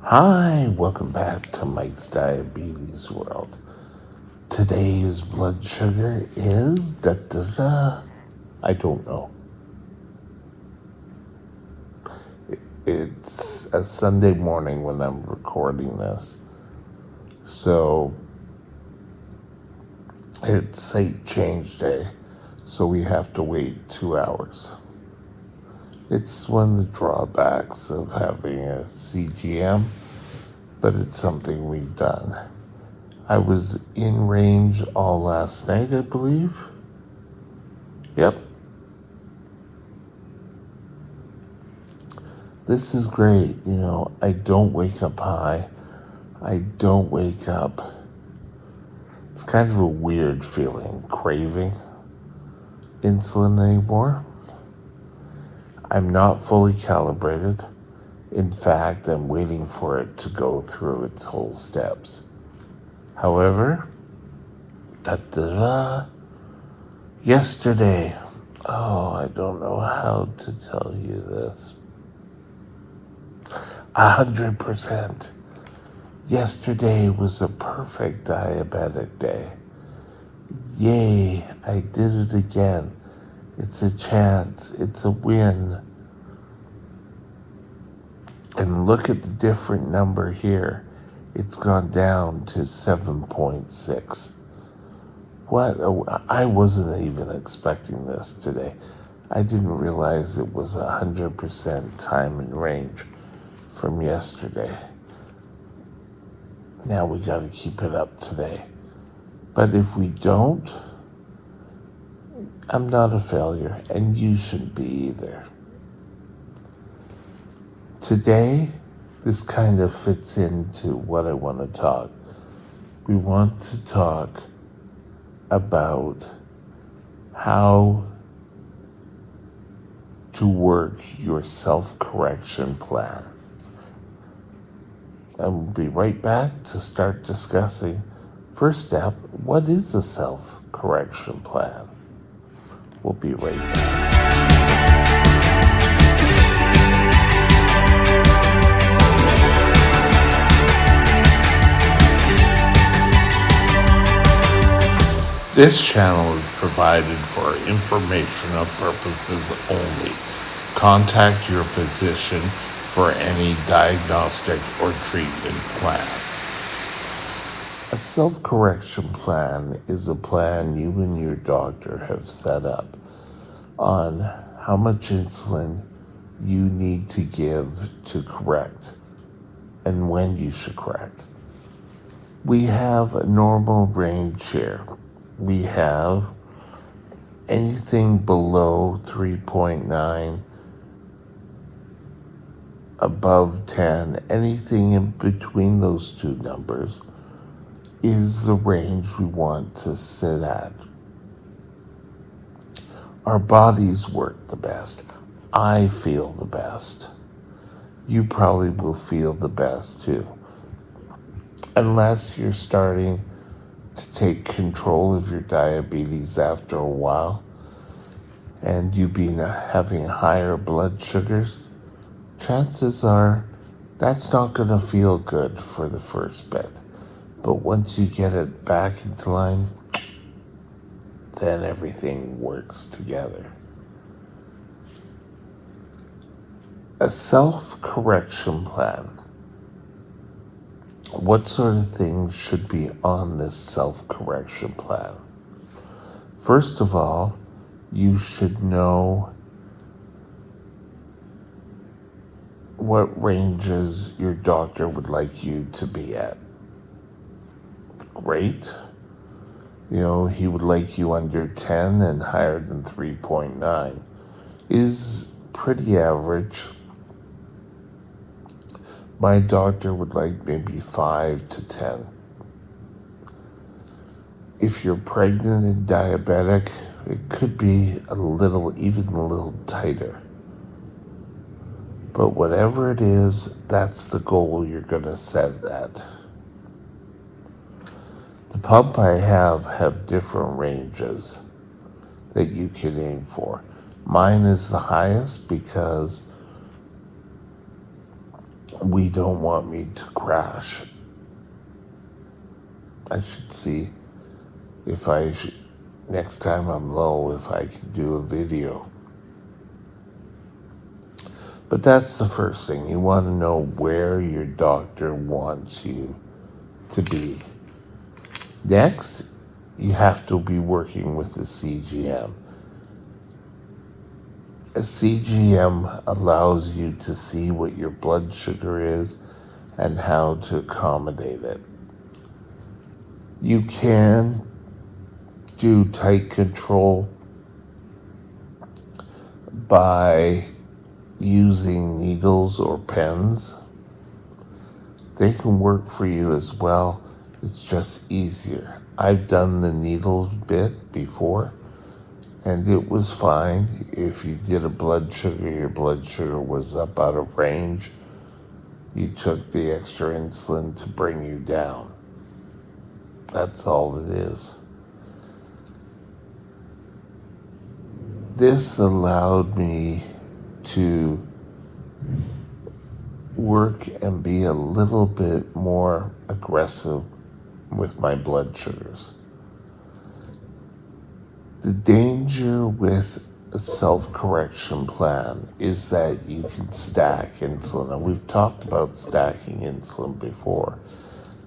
Hi, welcome back to Mike's Diabetes World. Today's blood sugar is I don't know. It's a Sunday morning when I'm recording this. So it's St. Change Day, so we have to wait 2 hours. It's one of the drawbacks of having a CGM, but it's something we've done. I was in range all last night, I believe. Yep. This is great. I don't wake up high. I don't wake up. It's kind of a weird feeling, craving insulin anymore. I'm not fully calibrated. In fact, I'm waiting for it to go through its whole steps. However, yesterday, I don't know how to tell you this. 100%. Yesterday was a perfect diabetic day. Yay, I did it again. It's a chance, it's a win. And look at the different number here. It's gone down to 7.6. I wasn't even expecting this today. I didn't realize it was 100% time and range from yesterday. Now we got to keep it up today. But if we don't, I'm not a failure, and you shouldn't be either. Today, this kind of fits into what I want to talk. We want to talk about how to work your self-correction plan. And we'll be right back to start discussing. First step, what is a self-correction plan? We'll be right back. This channel is provided for informational purposes only. Contact your physician for any diagnostic or treatment plan. A self-correction plan is a plan you and your doctor have set up on how much insulin you need to give to correct and when you should correct. We have a normal range here. We have anything below 3.9, above 10, anything in between those two numbers is the range we want to sit at. Our bodies work the best. I feel the best. You probably will feel the best too. Unless you're starting to take control of your diabetes after a while and you've been having higher blood sugars, chances are that's not going to feel good for the first bit. But once you get it back into line, then everything works together. A self-correction plan. What sort of things should be on this self-correction plan? First of all, you should know what ranges your doctor would like you to be at. Great. He would like you under 10 and higher than 3.9. Is pretty average. My doctor would like maybe 5 to 10. If you're pregnant and diabetic, it could be even a little tighter. But whatever it is, that's the goal you're going to set at. The pump I have different ranges that you can aim for. Mine is the highest because We don't want me to crash. I should see if next time I'm low, if I can do a video. But that's the first thing. You want to know where your doctor wants you to be. Next, you have to be working with a CGM. A CGM allows you to see what your blood sugar is and how to accommodate it. You can do tight control by using needles or pens. They can work for you as well. It's just easier. I've done the needles bit before, and it was fine. If you did a blood sugar, your blood sugar was up out of range, you took the extra insulin to bring you down. That's all it is. This allowed me to work and be a little bit more aggressive with my blood sugars. The danger with a self-correction plan is that you can stack insulin. And we've talked about stacking insulin before.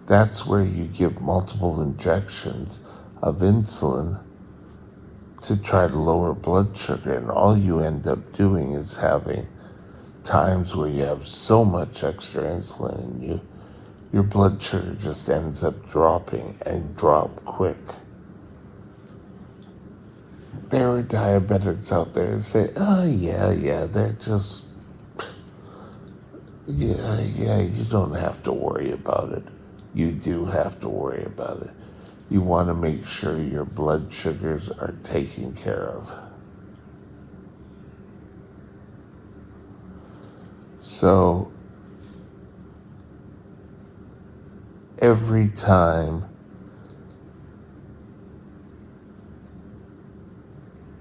That's where you give multiple injections of insulin to try to lower blood sugar. And all you end up doing is having times where you have so much extra insulin in you, your blood sugar just ends up dropping and drop quick. There are diabetics out there who say, oh, yeah, they're just, yeah, you don't have to worry about it. You do have to worry about it. You want to make sure your blood sugars are taken care of. So, every time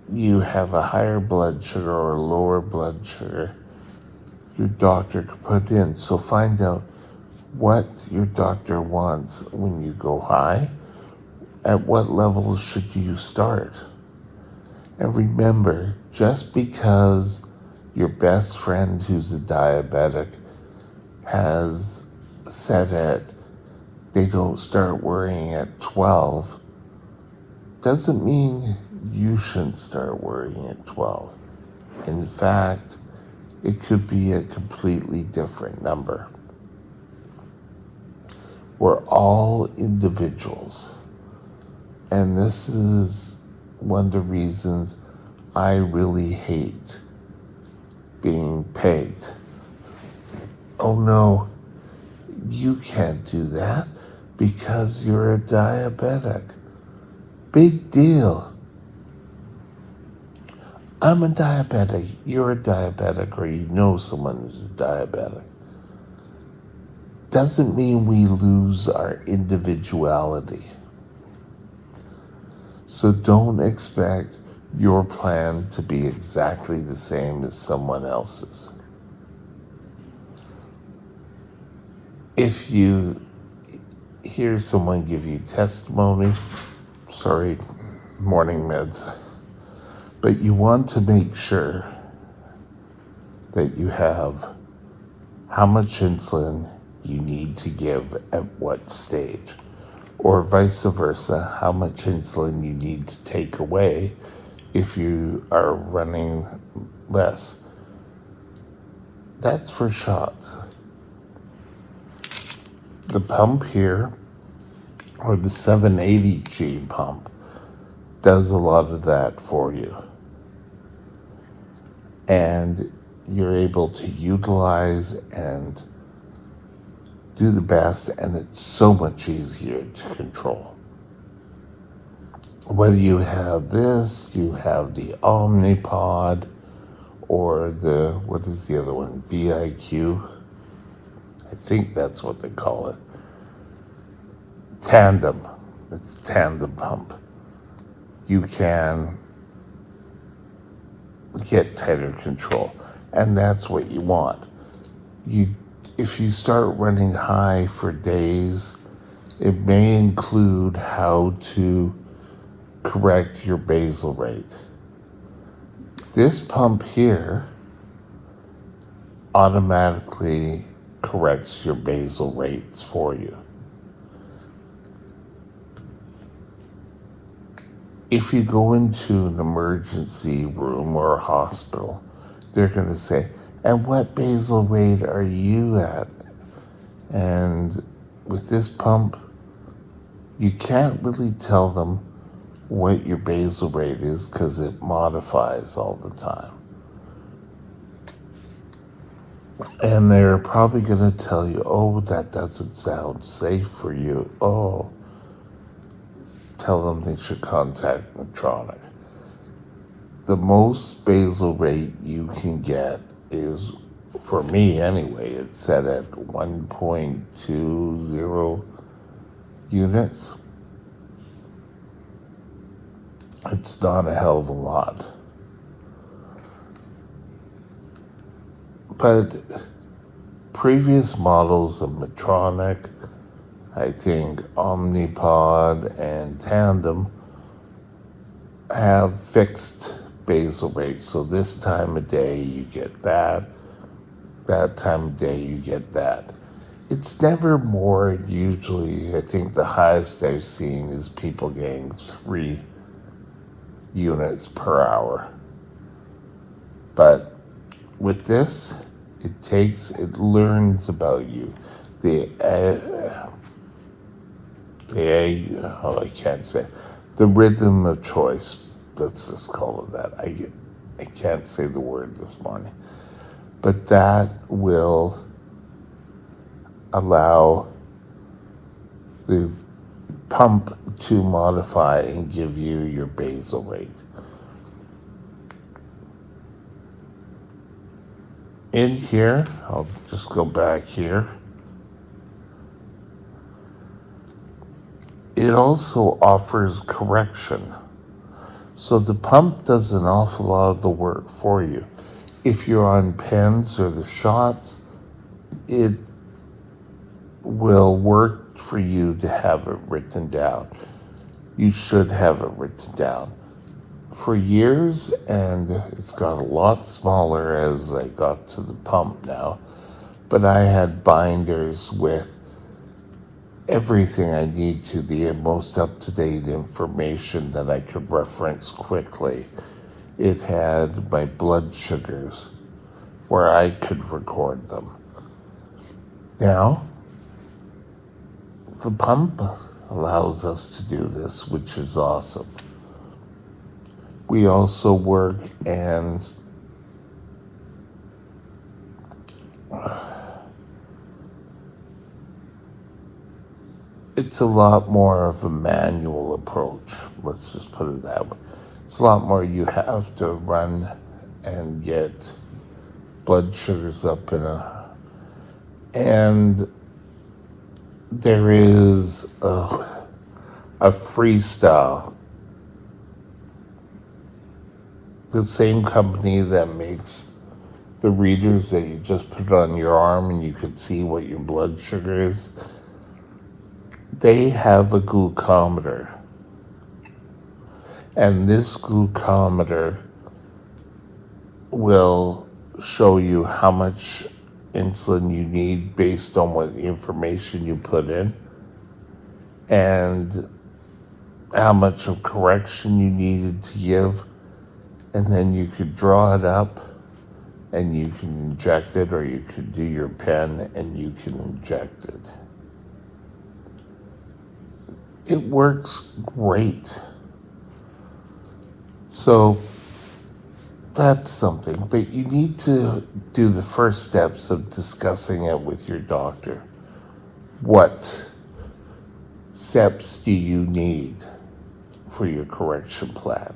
you have a higher blood sugar or a lower blood sugar, your doctor could put in. So find out what your doctor wants when you go high. At what levels should you start? And remember, just because your best friend who's a diabetic has said it, they don't start worrying at 12, doesn't mean you shouldn't start worrying at 12. In fact, it could be a completely different number. We're all individuals. And this is one of the reasons I really hate being pegged. Oh no, you can't do that because you're a diabetic. Big deal. I'm a diabetic, you're a diabetic, or you know someone who's a diabetic. Doesn't mean we lose our individuality. So don't expect your plan to be exactly the same as someone else's. If you hear someone give you testimony, sorry, morning meds, but you want to make sure that you have how much insulin you need to give at what stage, or vice versa, how much insulin you need to take away if you are running less. That's for shots. The pump here, or the 780G pump, does a lot of that for you. And you're able to utilize and do the best, and it's so much easier to control. Whether you have this, you have the Omnipod, or what is the other one, VIQ? I think that's what they call it. Tandem. It's tandem pump. You can get tighter control, and that's what you want. You if you start running high for days, it may include how to correct your basal rate. This pump here automatically corrects your basal rates for you. If you go into an emergency room or a hospital, they're going to say, and what basal rate are you at? And with this pump, you can't really tell them what your basal rate is because it modifies all the time. And they're probably going to tell you, oh, that doesn't sound safe for you. Oh, tell them they should contact Medtronic. The most basal rate you can get is, for me anyway, it's set at 1.20 units. It's not a hell of a lot. But previous models of Medtronic, I think Omnipod and Tandem, have fixed basal rates. So this time of day you get that time of day you get that. It's never more. Usually, I think the highest I've seen is people getting 3 units per hour. But with this, it learns about you. I can't say, the rhythm of choice. Let's just call it that. I can't say the word this morning. But that will allow the pump to modify and give you your basal rate. In here, I'll just go back here. It also offers correction. So the pump does an awful lot of the work for you. If you're on pens or the shots, it will work for you to have it written down. You should have it written down. For years, and it's got a lot smaller as I got to the pump now, but I had binders with everything I need to, the most up-to-date information that I could reference quickly. It had my blood sugars where I could record them. Now, the pump allows us to do this, which is awesome. We also work and it's a lot more of a manual approach. Let's just put it that way. It's a lot more you have to run and get blood sugars up and there is a freestyle. The same company that makes the readers that you just put on your arm and you can see what your blood sugar is, they have a glucometer. And this glucometer will show you how much insulin you need based on what information you put in and how much of correction you needed to give. And then you could draw it up and you can inject it, or you could do your pen and you can inject it. It works great. So that's something, but you need to do the first steps of discussing it with your doctor. What steps do you need for your correction plan?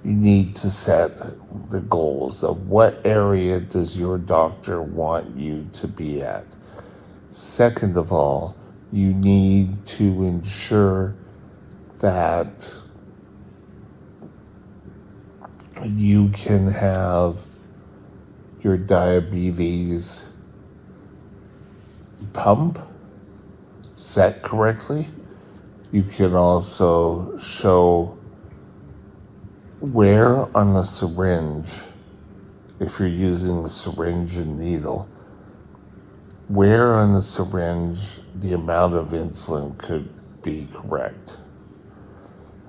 You need to set the goals of what area does your doctor want you to be at. Second of all, you need to ensure that you can have your diabetes pump set correctly. You can also show where on the syringe, if you're using the syringe and needle, where on the syringe the amount of insulin could be correct,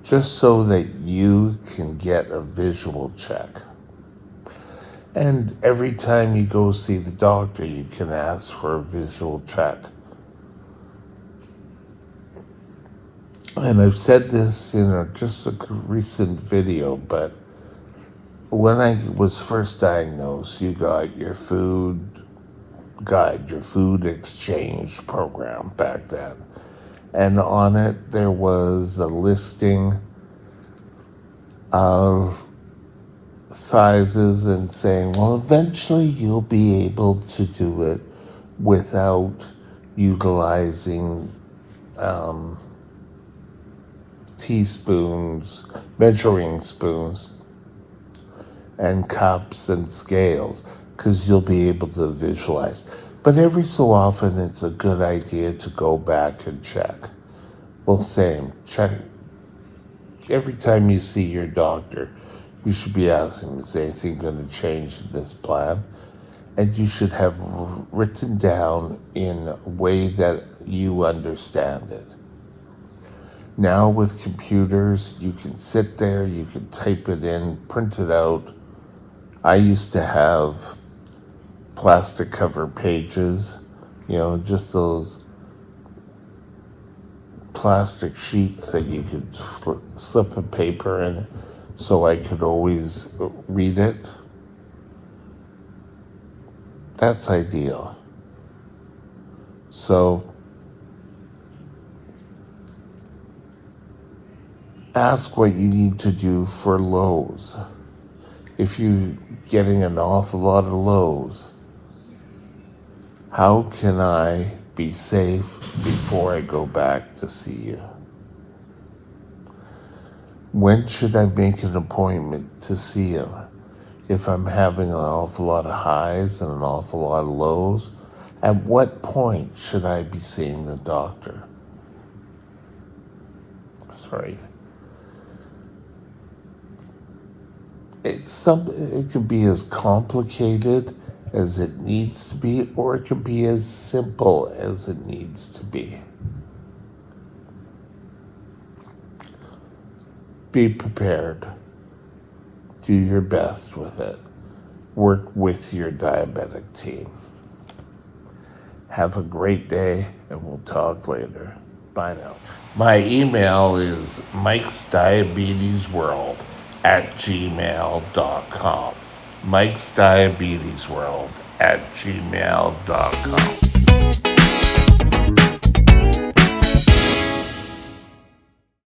just so that you can get a visual check. And every time you go see the doctor, you can ask for a visual check. And I've said this in just a recent video, but when I was first diagnosed, you got your food guide, your food exchange program back then. And on it, there was a listing of sizes and saying, well, eventually you'll be able to do it without utilizing teaspoons, measuring spoons, and cups and scales, because you'll be able to visualize. But every so often, it's a good idea to go back and check. Well, same. Check every time you see your doctor. You should be asking, is anything going to change in this plan? And you should have written down in a way that you understand it. Now with computers, you can sit there, you can type it in, print it out. I used to have plastic cover pages, just those plastic sheets that you could slip a paper in so I could always read it. That's ideal. So ask what you need to do for lows. If you're getting an awful lot of lows, how can I be safe before I go back to see you? When should I make an appointment to see him? If I'm having an awful lot of highs and an awful lot of lows, at what point should I be seeing the doctor? Sorry. It can be as complicated as it needs to be, or it can be as simple as it needs to be. Be prepared. Do your best with it. Work with your diabetic team. Have a great day, and we'll talk later. Bye now. My email is mikesdiabetesworld@gmail.com. mikesdiabetesworld@gmail.com.